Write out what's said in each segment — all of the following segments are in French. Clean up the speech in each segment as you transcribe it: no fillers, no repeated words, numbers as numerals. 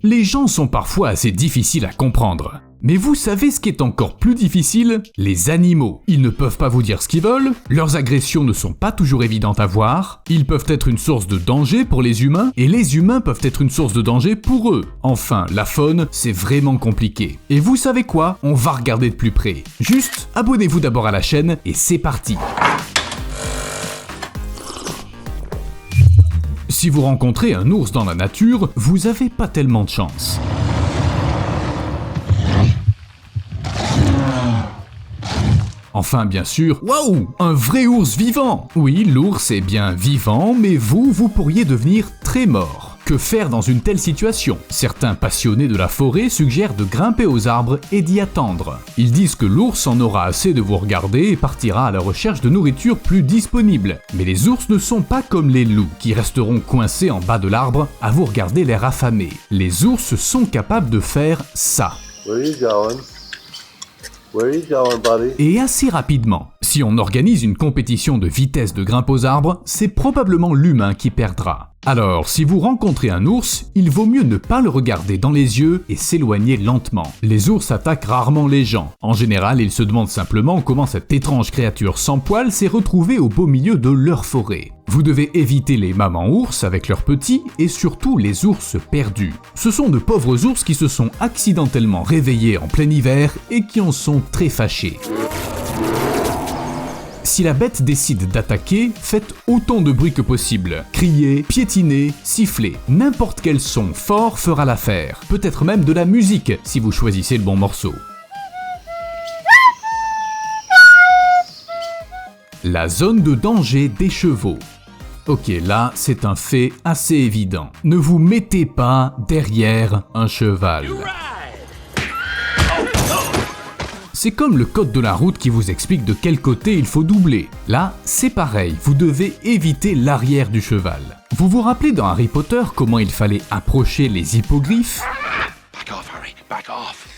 Les gens sont parfois assez difficiles à comprendre. Mais vous savez ce qui est encore plus difficile? Les animaux. Ils ne peuvent pas vous dire ce qu'ils veulent, leurs agressions ne sont pas toujours évidentes à voir, ils peuvent être une source de danger pour les humains, et les humains peuvent être une source de danger pour eux. Enfin, la faune, c'est vraiment compliqué. Et vous savez quoi? On va regarder de plus près. Juste, abonnez-vous d'abord à la chaîne, et c'est parti! Si vous rencontrez un ours dans la nature, vous avez pas tellement de chance. Enfin, bien sûr, waouh, un vrai ours vivant! Oui, l'ours est bien vivant, mais vous pourriez devenir très mort. Que faire dans une telle situation? Certains passionnés de la forêt suggèrent de grimper aux arbres et d'y attendre. Ils disent que l'ours en aura assez de vous regarder et partira à la recherche de nourriture plus disponible. Mais les ours ne sont pas comme les loups, qui resteront coincés en bas de l'arbre à vous regarder l'air affamé. Les ours sont capables de faire ça. Where are you going? Where are you going, buddy? Et assez rapidement. Si on organise une compétition de vitesse de grimpe aux arbres, c'est probablement l'humain qui perdra. Alors, si vous rencontrez un ours, il vaut mieux ne pas le regarder dans les yeux et s'éloigner lentement. Les ours attaquent rarement les gens. En général, ils se demandent simplement comment cette étrange créature sans poils s'est retrouvée au beau milieu de leur forêt. Vous devez éviter les mamans ours avec leurs petits et surtout les ours perdus. Ce sont de pauvres ours qui se sont accidentellement réveillés en plein hiver et qui en sont très fâchés. Si la bête décide d'attaquer, faites autant de bruit que possible. Criez, piétinez, sifflez. N'importe quel son fort fera l'affaire. Peut-être même de la musique, si vous choisissez le bon morceau. La zone de danger des chevaux. Ok, là, c'est un fait assez évident. Ne vous mettez pas derrière un cheval. C'est comme le code de la route qui vous explique de quel côté il faut doubler. Là, c'est pareil, vous devez éviter l'arrière du cheval. Vous vous rappelez dans Harry Potter comment il fallait approcher les hippogriffes? Back off, Harry, back off.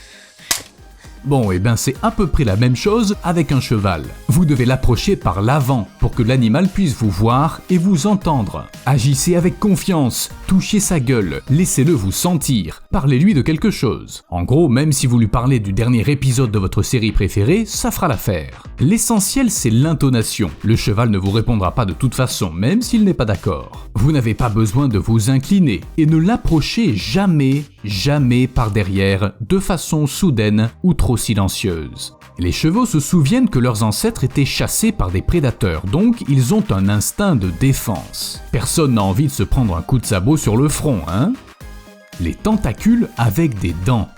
Bon, et ben c'est à peu près la même chose avec un cheval. Vous devez l'approcher par l'avant pour que l'animal puisse vous voir et vous entendre. Agissez avec confiance, touchez sa gueule, laissez-le vous sentir, parlez-lui de quelque chose. En gros, même si vous lui parlez du dernier épisode de votre série préférée, ça fera l'affaire. L'essentiel, c'est l'intonation. Le cheval ne vous répondra pas de toute façon, même s'il n'est pas d'accord. Vous n'avez pas besoin de vous incliner et ne l'approchez jamais par derrière, de façon soudaine ou trop silencieuse. Les chevaux se souviennent que leurs ancêtres étaient chassés par des prédateurs, donc ils ont un instinct de défense. Personne n'a envie de se prendre un coup de sabot sur le front, hein? Les tentacules avec des dents.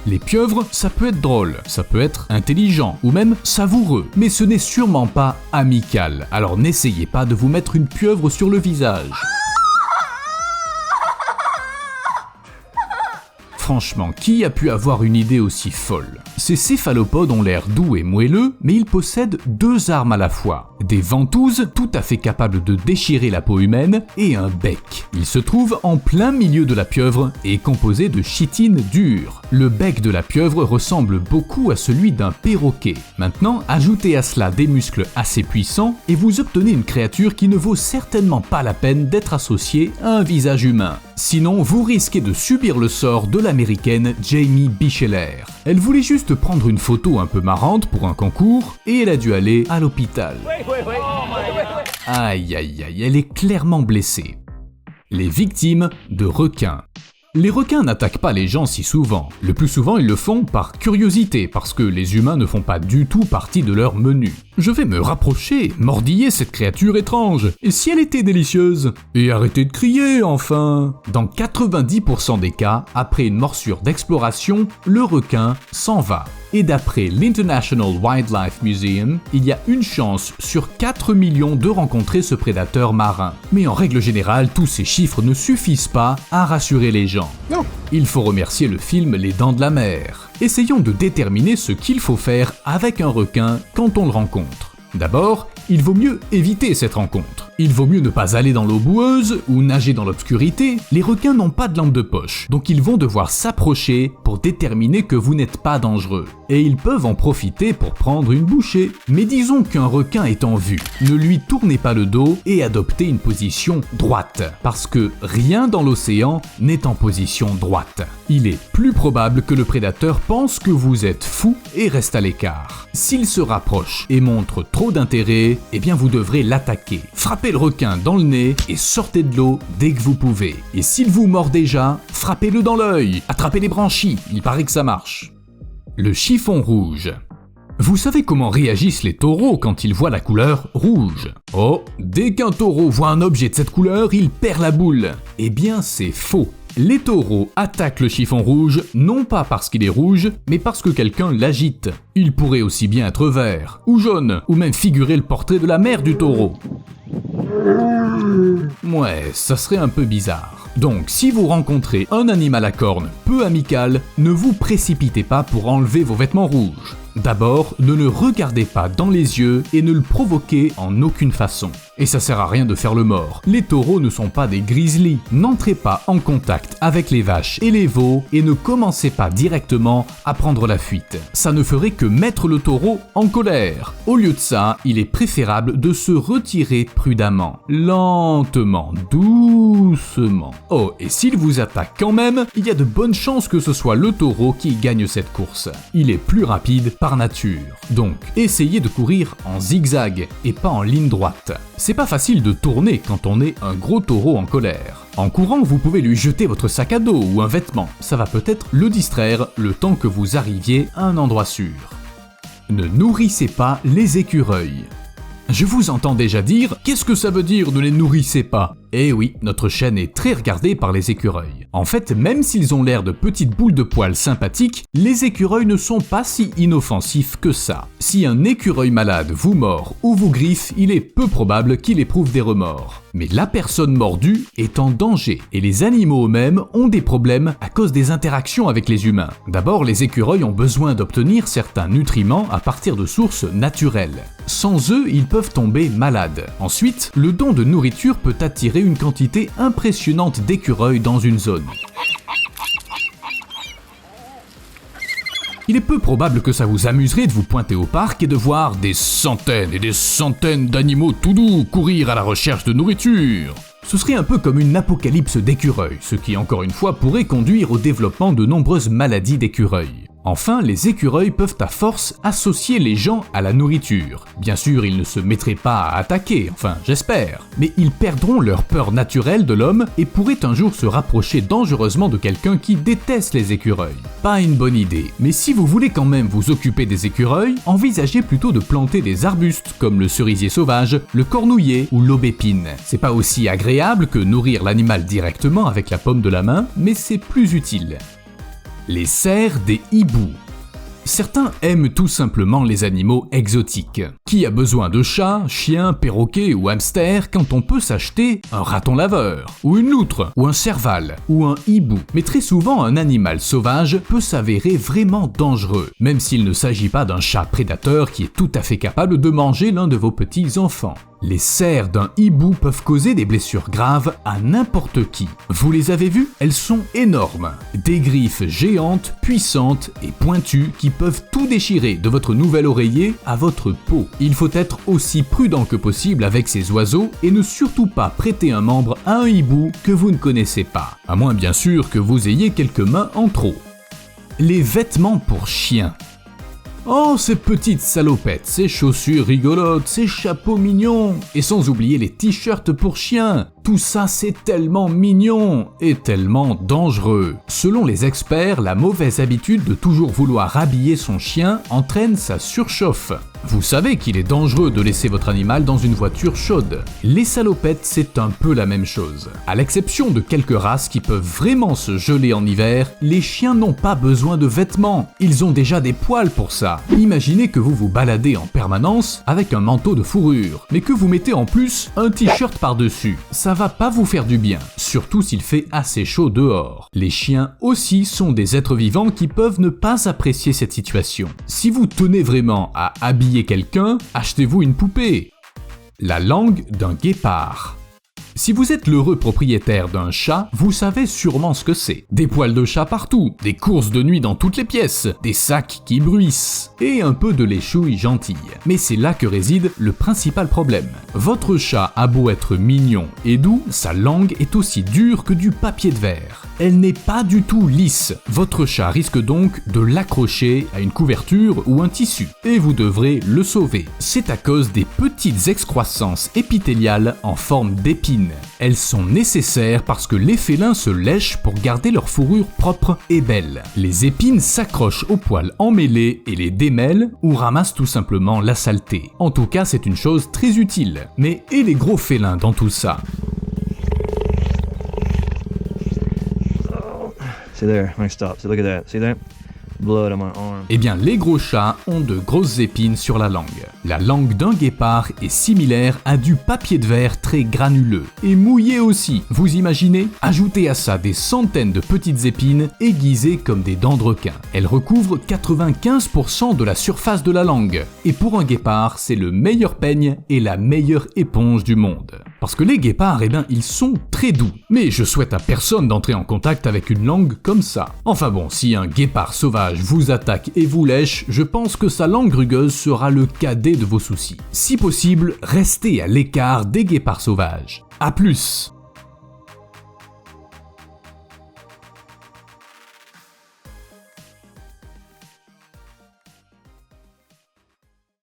Les pieuvres, ça peut être drôle, ça peut être intelligent ou même savoureux, mais ce n'est sûrement pas amical, alors n'essayez pas de vous mettre une pieuvre sur le visage. Franchement, qui a pu avoir une idée aussi folle? Ces céphalopodes ont l'air doux et moelleux, mais ils possèdent deux armes à la fois. Des ventouses, tout à fait capables de déchirer la peau humaine, et un bec. Il se trouve en plein milieu de la pieuvre et est composé de chitine dure. Le bec de la pieuvre ressemble beaucoup à celui d'un perroquet. Maintenant, ajoutez à cela des muscles assez puissants et vous obtenez une créature qui ne vaut certainement pas la peine d'être associée à un visage humain. Sinon, vous risquez de subir le sort de l'américaine Jamie Bicheler. Elle voulait juste prendre une photo un peu marrante pour un concours et elle a dû aller à l'hôpital. Aïe aïe aïe, elle est clairement blessée. Les victimes de requins. Les requins n'attaquent pas les gens si souvent. Le plus souvent, ils le font par curiosité, parce que les humains ne font pas du tout partie de leur menu. Je vais me rapprocher, mordiller cette créature étrange. Et si elle était délicieuse? Et arrêtez de crier, enfin! Dans 90% des cas, après une morsure d'exploration, le requin s'en va. Et d'après l'International Wildlife Museum, il y a une chance sur 4 millions de rencontrer ce prédateur marin. Mais en règle générale, tous ces chiffres ne suffisent pas à rassurer les gens. Non. Il faut remercier le film Les Dents de la Mer. Essayons de déterminer ce qu'il faut faire avec un requin quand on le rencontre. D'abord, il vaut mieux éviter cette rencontre. Il vaut mieux ne pas aller dans l'eau boueuse ou nager dans l'obscurité. Les requins n'ont pas de lampe de poche, donc ils vont devoir s'approcher pour déterminer que vous n'êtes pas dangereux. Et ils peuvent en profiter pour prendre une bouchée. Mais disons qu'un requin est en vue. Ne lui tournez pas le dos et adoptez une position droite, parce que rien dans l'océan n'est en position droite. Il est plus probable que le prédateur pense que vous êtes fou et reste à l'écart. S'il se rapproche et montre trop d'intérêt, eh bien vous devrez l'attaquer. Frappez le requin dans le nez et sortez de l'eau dès que vous pouvez. Et s'il vous mord déjà, frappez-le dans l'œil, attrapez les branchies, il paraît que ça marche. Le chiffon rouge. Vous savez comment réagissent les taureaux quand ils voient la couleur rouge? Oh, dès qu'un taureau voit un objet de cette couleur, il perd la boule. Eh bien, c'est faux. Les taureaux attaquent le chiffon rouge non pas parce qu'il est rouge, mais parce que quelqu'un l'agite. Il pourrait aussi bien être vert, ou jaune, ou même figurer le portrait de la mère du taureau. Ouais, ça serait un peu bizarre. Donc, si vous rencontrez un animal à cornes peu amical, ne vous précipitez pas pour enlever vos vêtements rouges. D'abord, ne le regardez pas dans les yeux et ne le provoquez en aucune façon. Et ça sert à rien de faire le mort. Les taureaux ne sont pas des grizzlies. N'entrez pas en contact avec les vaches et les veaux et ne commencez pas directement à prendre la fuite. Ça ne ferait que mettre le taureau en colère. Au lieu de ça, il est préférable de se retirer prudemment, lentement, doucement. Oh, et s'il vous attaque quand même, il y a de bonnes chances que ce soit le taureau qui gagne cette course. Il est plus rapide par nature. Donc, essayez de courir en zigzag et pas en ligne droite. C'est pas facile de tourner quand on est un gros taureau en colère. En courant, vous pouvez lui jeter votre sac à dos ou un vêtement. Ça va peut-être le distraire le temps que vous arriviez à un endroit sûr. Ne nourrissez pas les écureuils. Je vous entends déjà dire « Qu'est-ce que ça veut dire ne les nourrissez pas ?» Eh oui, notre chaîne est très regardée par les écureuils. En fait, même s'ils ont l'air de petites boules de poils sympathiques, les écureuils ne sont pas si inoffensifs que ça. Si un écureuil malade vous mord ou vous griffe, il est peu probable qu'il éprouve des remords. Mais la personne mordue est en danger et les animaux eux-mêmes ont des problèmes à cause des interactions avec les humains. D'abord, les écureuils ont besoin d'obtenir certains nutriments à partir de sources naturelles. Sans eux, ils peuvent tomber malades. Ensuite, le don de nourriture peut attirer une quantité impressionnante d'écureuils dans une zone. Il est peu probable que ça vous amuserait de vous pointer au parc et de voir des centaines et des centaines d'animaux tout doux courir à la recherche de nourriture. Ce serait un peu comme une apocalypse d'écureuils, ce qui encore une fois pourrait conduire au développement de nombreuses maladies d'écureuils. Enfin, les écureuils peuvent à force associer les gens à la nourriture. Bien sûr, ils ne se mettraient pas à attaquer, enfin j'espère, mais ils perdront leur peur naturelle de l'homme et pourraient un jour se rapprocher dangereusement de quelqu'un qui déteste les écureuils. Pas une bonne idée, mais si vous voulez quand même vous occuper des écureuils, envisagez plutôt de planter des arbustes comme le cerisier sauvage, le cornouiller ou l'aubépine. C'est pas aussi agréable que nourrir l'animal directement avec la paume de la main, mais c'est plus utile. Les cerfs des hiboux. Certains aiment tout simplement les animaux exotiques. Qui a besoin de chats, chiens, perroquets ou hamsters quand on peut s'acheter un raton laveur, ou une loutre, ou un serval, ou un hibou? Mais très souvent, un animal sauvage peut s'avérer vraiment dangereux, même s'il ne s'agit pas d'un chat prédateur qui est tout à fait capable de manger l'un de vos petits-enfants. Les serres d'un hibou peuvent causer des blessures graves à n'importe qui. Vous les avez vues? Elles sont énormes. Des griffes géantes, puissantes et pointues qui peuvent tout déchirer de votre nouvel oreiller à votre peau. Il faut être aussi prudent que possible avec ces oiseaux et ne surtout pas prêter un membre à un hibou que vous ne connaissez pas. À moins bien sûr que vous ayez quelques mains en trop. Les vêtements pour chiens. Oh, ces petites salopettes, ces chaussures rigolotes, ces chapeaux mignons, et sans oublier les t-shirts pour chiens. Tout ça, c'est tellement mignon et tellement dangereux. Selon les experts, la mauvaise habitude de toujours vouloir habiller son chien entraîne sa surchauffe. Vous savez qu'il est dangereux de laisser votre animal dans une voiture chaude. Les salopettes, c'est un peu la même chose. À l'exception de quelques races qui peuvent vraiment se geler en hiver, les chiens n'ont pas besoin de vêtements. Ils ont déjà des poils pour ça. Imaginez que vous vous baladez en permanence avec un manteau de fourrure, mais que vous mettez en plus un t-shirt par-dessus. Ça va pas vous faire du bien, surtout s'il fait assez chaud dehors. Les chiens aussi sont des êtres vivants qui peuvent ne pas apprécier cette situation. Si vous tenez vraiment à habiller quelqu'un, achetez-vous une poupée. La langue d'un guépard. Si vous êtes l'heureux propriétaire d'un chat, vous savez sûrement ce que c'est. Des poils de chat partout, des courses de nuit dans toutes les pièces, des sacs qui bruissent, et un peu de léchouille gentille. Mais c'est là que réside le principal problème. Votre chat a beau être mignon et doux, sa langue est aussi dure que du papier de verre. Elle n'est pas du tout lisse. Votre chat risque donc de l'accrocher à une couverture ou un tissu, et vous devrez le sauver. C'est à cause des petites excroissances épithéliales en forme d'épines. Elles sont nécessaires parce que les félins se lèchent pour garder leur fourrure propre et belle. Les épines s'accrochent aux poils emmêlés et les démêlent ou ramassent tout simplement la saleté. En tout cas, c'est une chose très utile. Mais et les gros félins dans tout ça? See there, when I stop. See, look at that. See that? Blood on my arm. Eh bien, les gros chats ont de grosses épines sur la langue. La langue d'un guépard est similaire à du papier de verre très granuleux. Et mouillé aussi, vous imaginez? Ajoutez à ça des centaines de petites épines aiguisées comme des dents de requin. Elles recouvrent 95% de la surface de la langue. Et pour un guépard, c'est le meilleur peigne et la meilleure éponge du monde. Parce que les guépards, eh bien, ils sont très doux. Mais je souhaite à personne d'entrer en contact avec une langue comme ça. Enfin bon, si un guépard sauvage vous attaque et vous lèche, je pense que sa langue rugueuse sera le cadet de vos soucis. Si possible, restez à l'écart des guépards sauvages. A plus!